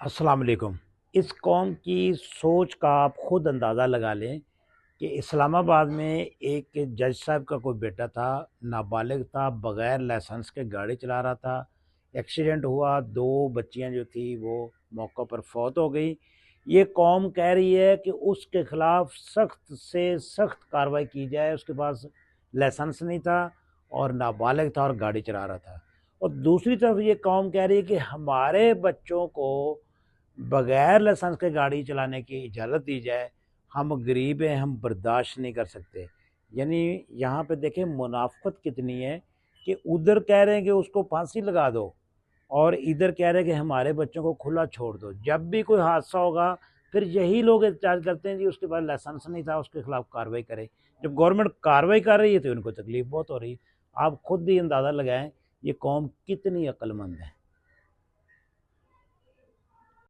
अस्सलाम वालेकुम। इस कौम की सोच का आप खुद अंदाज़ा लगा लें कि इस्लामाबाद में एक जज साहब का कोई बेटा था, नाबालिग था, बग़ैर लाइसेंस के गाड़ी चला रहा था। एक्सीडेंट हुआ, 2 बच्चियाँ जो थी वो मौके पर फ़ौत हो गई। ये कौम कह रही है कि उसके ख़िलाफ़ सख्त से सख्त कार्रवाई की जाए। उसके पास लाइसेंस नहीं था और नाबालिग था और गाड़ी चला रहा था। और दूसरी तरफ ये कौम कह रही है कि हमारे बच्चों को बगैर लाइसेंस के गाड़ी चलाने की इजाज़त दी जाए। हम गरीब हैं, हम बर्दाश्त नहीं कर सकते। यानी यहाँ पे देखें मुनाफ़त कितनी है कि उधर कह रहे हैं कि उसको फांसी लगा दो और इधर कह रहे हैं कि हमारे बच्चों को खुला छोड़ दो। जब भी कोई हादसा होगा फिर यही लोग एहतजाज करते हैं कि उसके पास लाइसेंस नहीं था, उसके खिलाफ कार्रवाई करे। जब गवर्नमेंट कार्रवाई कर रही है तो इनको तकलीफ बहुत हो रही है। आप खुद ही अंदाज़ा लगाएं ये कौम कितनी अक्लमंद है।